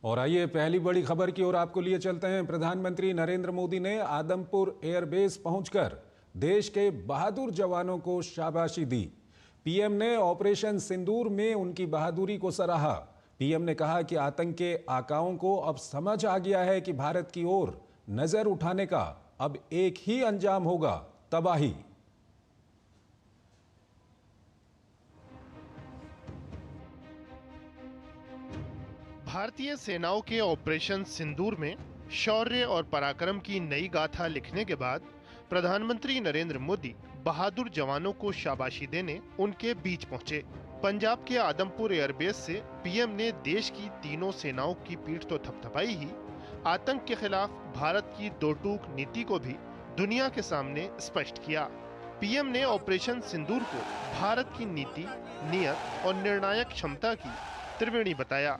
और आइए पहली बड़ी खबर की ओर आपको लिए चलते हैं। प्रधानमंत्री नरेंद्र मोदी ने आदमपुर एयरबेस पहुंचकर देश के बहादुर जवानों को शाबाशी दी। पीएम ने ऑपरेशन सिंदूर में उनकी बहादुरी को सराहा। पीएम ने कहा कि आतंक के आकाओं को अब समझ आ गया है कि भारत की ओर नजर उठाने का अब एक ही अंजाम होगा, तबाही। भारतीय सेनाओं के ऑपरेशन सिंदूर में शौर्य और पराक्रम की नई गाथा लिखने के बाद प्रधानमंत्री नरेंद्र मोदी बहादुर जवानों को शाबाशी देने उनके बीच पहुंचे। पंजाब के आदमपुर एयरबेस से पीएम ने देश की तीनों सेनाओं की पीठ तो थपथपाई ही, आतंक के खिलाफ भारत की दो टूक नीति को भी दुनिया के सामने स्पष्ट किया। पीएम ने ऑपरेशन सिंदूर को भारत की नीति, नियत और निर्णायक क्षमता की त्रिवेणी बताया।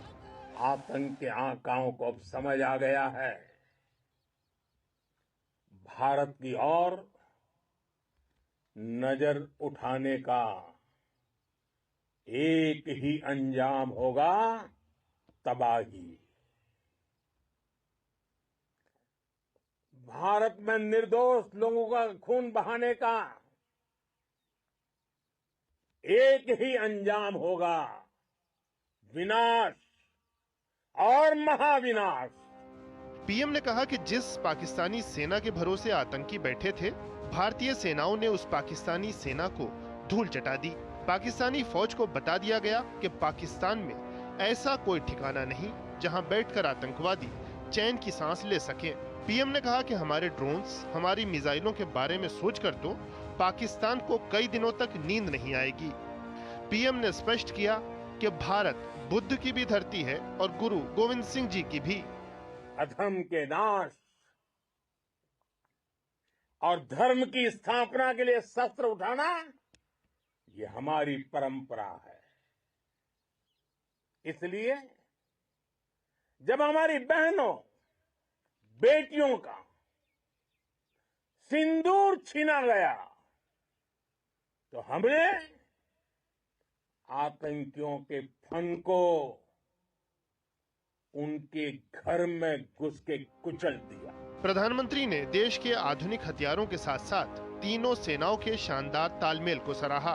आतंक के आकाओं को अब समझ आ गया है, भारत की ओर नजर उठाने का एक ही अंजाम होगा, तबाही। भारत में निर्दोष लोगों का खून बहाने का एक ही अंजाम होगा, विनाश और महाविनाश। पीएम ने कहा कि जिस पाकिस्तानी सेना के भरोसे आतंकी बैठे थे, भारतीय सेनाओं ने उस पाकिस्तानी सेना को धूल चटा दी। पाकिस्तानी फौज को बता दिया गया कि पाकिस्तान में ऐसा कोई ठिकाना नहीं जहां बैठकर आतंकवादी चैन की सांस ले सकें। पीएम ने कहा कि हमारे ड्रोन्स, हमारी मिसाइलों के बारे में सोचकर तो पाकिस्तान को कई दिनों तक नींद नहीं आएगी। पीएम ने स्पष्ट किया कि भारत बुद्ध की भी धरती है और गुरु गोविंद सिंह जी की भी। अधर्म के नाश और धर्म की स्थापना के लिए शस्त्र उठाना, ये हमारी परंपरा है। इसलिए जब हमारी बहनों, बेटियों का सिंदूर छीना गया, तो हमने आतंकियों के फन को उनके घर में घुस के कुचल दिया। प्रधानमंत्री ने देश के आधुनिक हथियारों के साथ साथ तीनों सेनाओं के शानदार तालमेल को सराहा।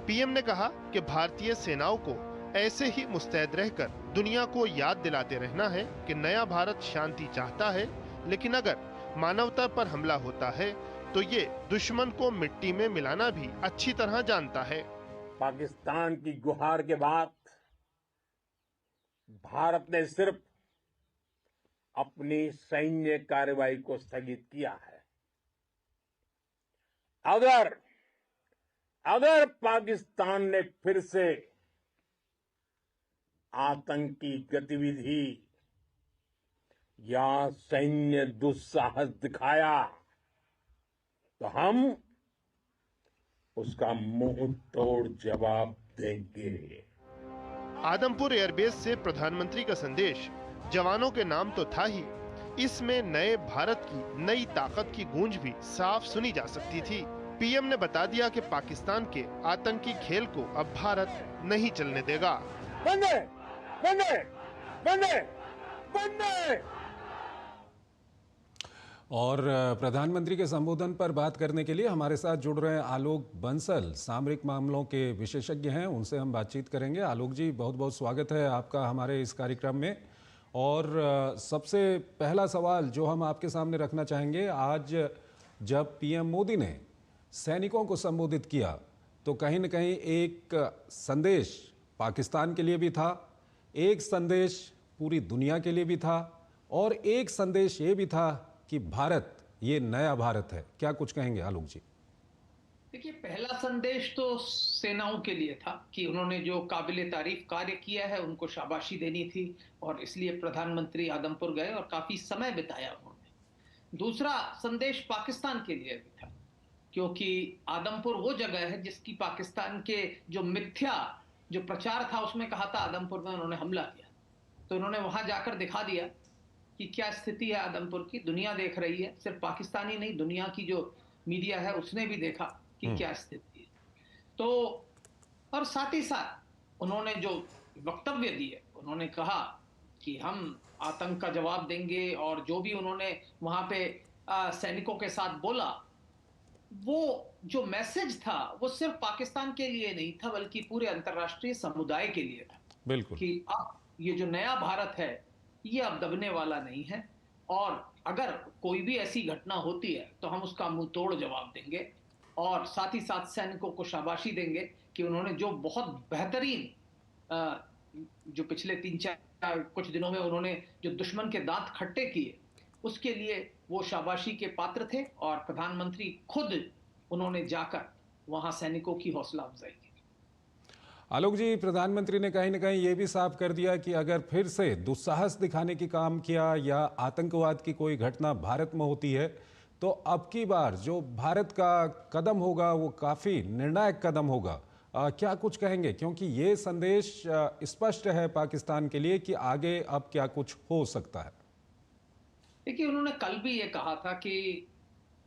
पीएम ने कहा कि भारतीय सेनाओं को ऐसे ही मुस्तैद रहकर दुनिया को याद दिलाते रहना है कि नया भारत शांति चाहता है, लेकिन अगर मानवता पर हमला होता है तो ये दुश्मन को मिट्टी में मिलाना भी अच्छी तरह जानता है। पाकिस्तान की गुहार के बाद भारत ने सिर्फ अपनी सैन्य कार्रवाई को स्थगित किया है। अगर पाकिस्तान ने फिर से आतंकी गतिविधि या सैन्य दुस्साहस दिखाया, तो हम उसका मुंह तोड़ जवाब देंगे। आदमपुर एयरबेस से प्रधानमंत्री का संदेश जवानों के नाम तो था ही, इसमें नए भारत की नई ताकत की गूंज भी साफ सुनी जा सकती थी। पीएम ने बता दिया कि पाकिस्तान के आतंकी खेल को अब भारत नहीं चलने देगा। बंदे, बंदे, बंदे, बंदे। और प्रधानमंत्री के संबोधन पर बात करने के लिए हमारे साथ जुड़ रहे हैं आलोक बंसल, सामरिक मामलों के विशेषज्ञ हैं। उनसे हम बातचीत करेंगे। आलोक जी, बहुत बहुत स्वागत है आपका हमारे इस कार्यक्रम में। और सबसे पहला सवाल जो हम आपके सामने रखना चाहेंगे, आज जब पीएम मोदी ने सैनिकों को संबोधित किया तो कहीं न कहीं एक संदेश पाकिस्तान के लिए भी था, एक संदेश पूरी दुनिया के लिए भी था, और एक संदेश ये भी था कि भारत ये नया भारत है। क्या कुछ कहेंगे आलोक जी? देखिए, पहला संदेश तो सेनाओं के लिए था कि उन्होंने जो काबिले तारीफ कार्य किया है उनको शाबाशी देनी थी, और इसलिए प्रधानमंत्री आदमपुर गए और काफी समय बिताया उन्होंने। दूसरा संदेश पाकिस्तान के लिए भी था, क्योंकि आदमपुर वो जगह है जिसकी पाकिस्तान के जो मिथ्या जो प्रचार था उसमें कहा था आदमपुर में उन्होंने हमला किया। तो उन्होंने वहां जाकर दिखा दिया कि क्या स्थिति है आदमपुर की। दुनिया देख रही है, सिर्फ पाकिस्तानी नहीं, दुनिया की जो मीडिया है उसने भी देखा कि क्या स्थिति है। तो और साथ ही साथ उन्होंने जो वक्तव्य दिए, उन्होंने कहा कि हम आतंक का जवाब देंगे, और जो भी उन्होंने वहां पे सैनिकों के साथ बोला, वो जो मैसेज था वो सिर्फ पाकिस्तान के लिए नहीं था बल्कि पूरे अंतर्राष्ट्रीय समुदाय के लिए था बिल्कुल। कि अब ये जो नया भारत है ये अब दबने वाला नहीं है, और अगर कोई भी ऐसी घटना होती है तो हम उसका मुंह तोड़ जवाब देंगे। और साथ ही साथ सैनिकों को शाबाशी देंगे कि उन्होंने जो बहुत बेहतरीन जो पिछले 3-4 कुछ दिनों में उन्होंने जो दुश्मन के दांत खट्टे किए, उसके लिए वो शाबाशी के पात्र थे। और प्रधानमंत्री खुद उन्होंने जाकर वहां सैनिकों की हौसला अफजाई की। आलोक जी, प्रधानमंत्री ने कहीं ना कहीं ये भी साफ कर दिया कि अगर फिर से दुस्साहस दिखाने की काम किया या आतंकवाद की कोई घटना भारत में होती है तो अब की बार जो भारत का कदम होगा वो काफ़ी निर्णायक कदम होगा। क्या कुछ कहेंगे, क्योंकि ये संदेश स्पष्ट है पाकिस्तान के लिए कि आगे अब क्या कुछ हो सकता है। देखिए, उन्होंने कल भी ये कहा था कि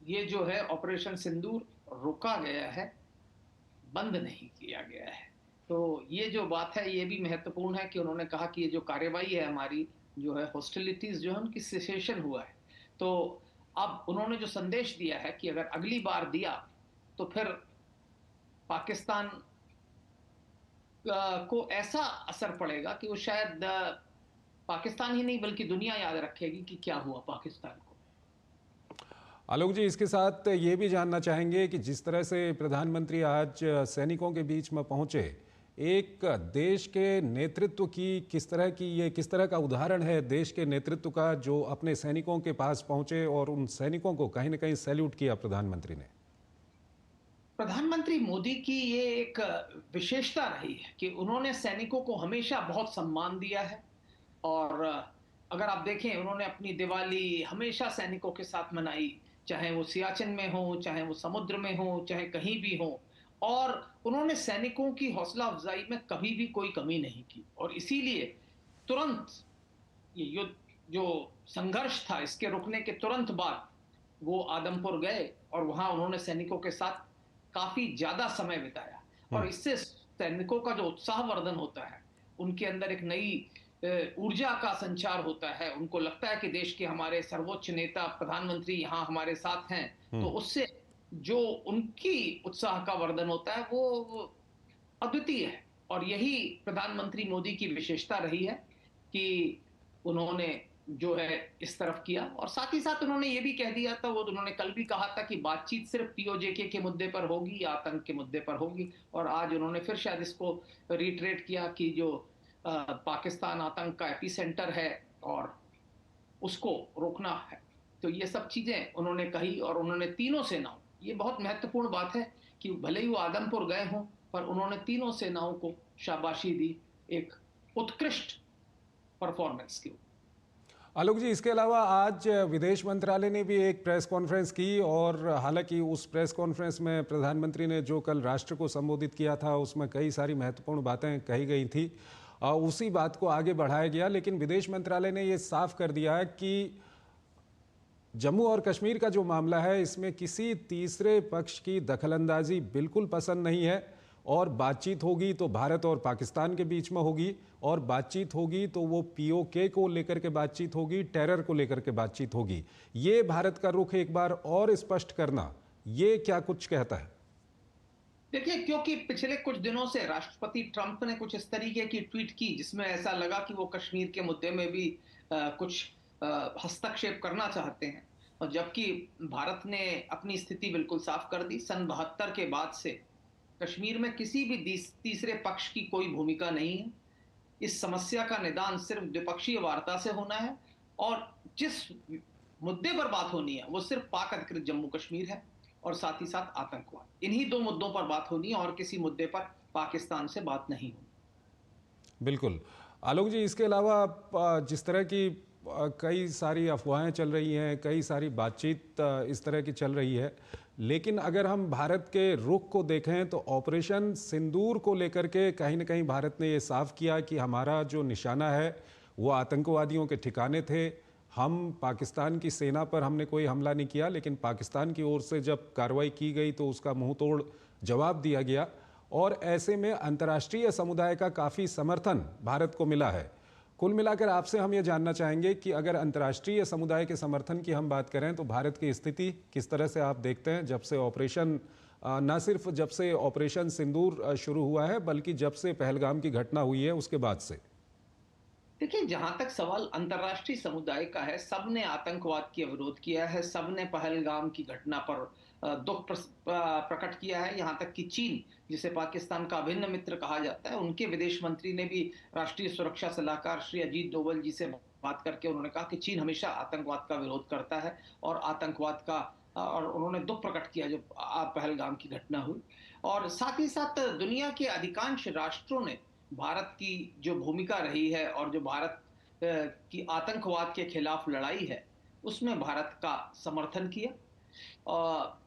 ये जो है ऑपरेशन सिंदूर रोका गया है, बंद नहीं किया गया है। तो ये जो बात है ये भी महत्वपूर्ण है कि उन्होंने कहा कि ये जो कार्रवाई है हमारी, जो है हॉस्टिलिटीज जो है उनकी सेसेशन हुआ है। तो अब उन्होंने जो संदेश दिया है कि अगर अगली बार दिया तो फिर पाकिस्तान को ऐसा असर पड़ेगा कि वो शायद पाकिस्तान ही नहीं बल्कि दुनिया याद रखेगी कि क्या हुआ पाकिस्तान को। आलोक जी, इसके साथ ये भी जानना चाहेंगे कि जिस तरह से प्रधानमंत्री आज सैनिकों के बीच में पहुंचे, एक देश के नेतृत्व की किस तरह का उदाहरण है देश के नेतृत्व का, जो अपने सैनिकों के पास पहुंचे और उन सैनिकों को कहीं ना कहीं सैल्यूट किया प्रधानमंत्री ने। प्रधानमंत्री मोदी की ये एक विशेषता रही है कि उन्होंने सैनिकों को हमेशा बहुत सम्मान दिया है। और अगर आप देखें, उन्होंने अपनी दिवाली हमेशा सैनिकों के साथ मनाई, चाहे वो सियाचिन में हो, चाहे वो समुद्र में हो, चाहे कहीं भी हो। और उन्होंने सैनिकों की हौसला अफजाई में कभी भी कोई कमी नहीं की। और इसीलिए तुरंत ये युद्ध जो संघर्ष था, इसके रुकने के तुरंत बाद वो आदमपुर गए और वहां उन्होंने सैनिकों के साथ काफी ज्यादा समय बिताया। और इससे सैनिकों का जो उत्साहवर्धन होता है, उनके अंदर एक नई ऊर्जा का संचार होता है। उनको लगता है कि देश के हमारे सर्वोच्च नेता प्रधानमंत्री यहाँ हमारे साथ हैं। तो उससे जो उनकी उत्साह का वर्धन होता है वो अद्वितीय है। और यही प्रधानमंत्री मोदी की विशेषता रही है कि उन्होंने जो है इस तरफ किया। और साथ ही साथ उन्होंने ये भी कह दिया था, वो उन्होंने कल भी कहा था कि बातचीत सिर्फ पीओजेके के मुद्दे पर होगी या आतंक के मुद्दे पर होगी। और आज उन्होंने फिर शायद इसको रिट्रेट किया कि जो पाकिस्तान आतंक का एपिसेंटर है और उसको रोकना है। तो ये सब चीजें उन्होंने कही। और उन्होंने तीनों सेनाओं, ये बहुत महत्वपूर्ण बात है कि भले ही वो आदमपुर गए हों पर उन्होंने तीनों सेनाओं को शाबाशी दी एक उत्कृष्ट परफॉर्मेंस की। आलोक जी, इसके अलावा आज विदेश मंत्रालय ने भी एक प्रेस कॉन्फ्रेंस की, और हालांकि उस प्रेस कॉन्फ्रेंस में प्रधानमंत्री ने जो कल राष्ट्र को संबोधित किया था उसमें कई सारी महत्वपूर्ण बातें कही गई थी। उसी बात को आगे बढ़ाया गया, लेकिन विदेश मंत्रालय ने ये साफ कर दिया कि जम्मू और कश्मीर का जो मामला है इसमें किसी तीसरे पक्ष की दखलंदाजी बिल्कुल पसंद नहीं है। और बातचीत होगी तो भारत और पाकिस्तान के बीच में होगी, और बातचीत होगी तो वो पीओके को लेकर के बातचीत होगी, टेरर को लेकर के बातचीत होगी। ये भारत का रुख एक बार और स्पष्ट करना, ये क्या कुछ कहता है? देखिए, क्योंकि पिछले कुछ दिनों से राष्ट्रपति ट्रंप ने कुछ इस तरीके की ट्वीट की जिसमें ऐसा लगा कि वो कश्मीर के मुद्दे में भी कुछ हस्तक्षेप करना चाहते हैं। और जबकि भारत ने अपनी स्थिति बिल्कुल साफ कर दी। सन 72 के बाद से कश्मीर में किसी भी तीसरे पक्ष की कोई भूमिका नहीं है। इस समस्या का निदान सिर्फ द्विपक्षीय वार्ता से होना है। और जिस मुद्दे पर बात होनी है वो सिर्फ पाक अधिकृत जम्मू कश्मीर है और साथ ही साथ आतंकवाद। इन्हीं दो मुद्दों पर बात होनी है और किसी मुद्दे पर पाकिस्तान से बात नहीं होनी। बिल्कुल। आलोक जी, इसके अलावा जिस तरह की कई सारी अफवाहें चल रही हैं, कई सारी बातचीत इस तरह की चल रही है, लेकिन अगर हम भारत के रुख को देखें तो ऑपरेशन सिंदूर को लेकर के कहीं ना कहीं भारत ने ये साफ किया कि हमारा जो निशाना है वो आतंकवादियों के ठिकाने थे। हम पाकिस्तान की सेना पर हमने कोई हमला नहीं किया, लेकिन पाकिस्तान की ओर से जब कार्रवाई की गई तो उसका मुंह तोड़ जवाब दिया गया। और ऐसे में अंतर्राष्ट्रीय समुदाय का काफ़ी समर्थन भारत को मिला है। कुल मिलाकर आपसे हम ये जानना चाहेंगे कि अगर अंतर्राष्ट्रीय समुदाय के समर्थन की हम बात करें तो भारत की स्थिति किस तरह से आप देखते हैं जब से ऑपरेशन न सिर्फ जब से ऑपरेशन सिंदूर शुरू हुआ है बल्कि जब से पहलगाम की घटना हुई है उसके बाद से? देखिए, जहां तक सवाल अंतर्राष्ट्रीय समुदाय का है, सबने आतंकवाद का विरोध किया है, सबने पहलगाम की घटना पर दुख प्रकट किया है। यहां तक कि चीन, जिसे पाकिस्तान का अभिन्न मित्र कहा जाता है, उनके विदेश मंत्री ने भी राष्ट्रीय सुरक्षा सलाहकार श्री अजीत डोवल जी से बात करके उन्होंने कहा कि चीन हमेशा आतंकवाद का विरोध करता है और आतंकवाद का और उन्होंने दुख प्रकट किया जब पहलगाम की घटना हुई। और साथ ही साथ दुनिया के अधिकांश राष्ट्रों ने भारत की जो भूमिका रही है और जो भारत की आतंकवाद के खिलाफ लड़ाई है उसमें भारत का समर्थन किया। और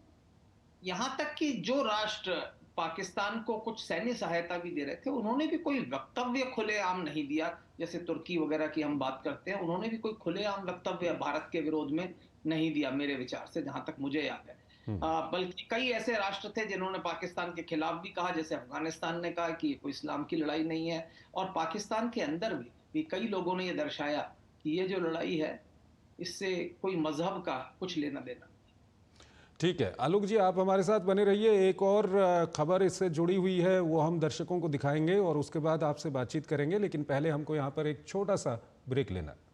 यहां तक कि जो राष्ट्र पाकिस्तान को कुछ सैन्य सहायता भी दे रहे थे, उन्होंने भी कोई वक्तव्य खुलेआम नहीं दिया। जैसे तुर्की वगैरह की हम बात करते हैं, उन्होंने भी कोई खुलेआम वक्तव्य भारत के विरोध में नहीं दिया, मेरे विचार से, जहां तक मुझे याद है। बल्कि कई ऐसे राष्ट्र थे जिन्होंने पाकिस्तान के खिलाफ भी कहा, जैसे अफगानिस्तान ने कहा कि कोई इस्लाम की लड़ाई नहीं है। और पाकिस्तान के अंदर भी कई लोगों ने यह दर्शाया कि ये जो लड़ाई है इससे कोई मजहब का कुछ लेना देना। ठीक है आलोक जी, आप हमारे साथ बने रहिए। एक और खबर इससे जुड़ी हुई है, वो हम दर्शकों को दिखाएंगे और उसके बाद आपसे बातचीत करेंगे, लेकिन पहले हमको यहाँ पर एक छोटा सा ब्रेक लेना है।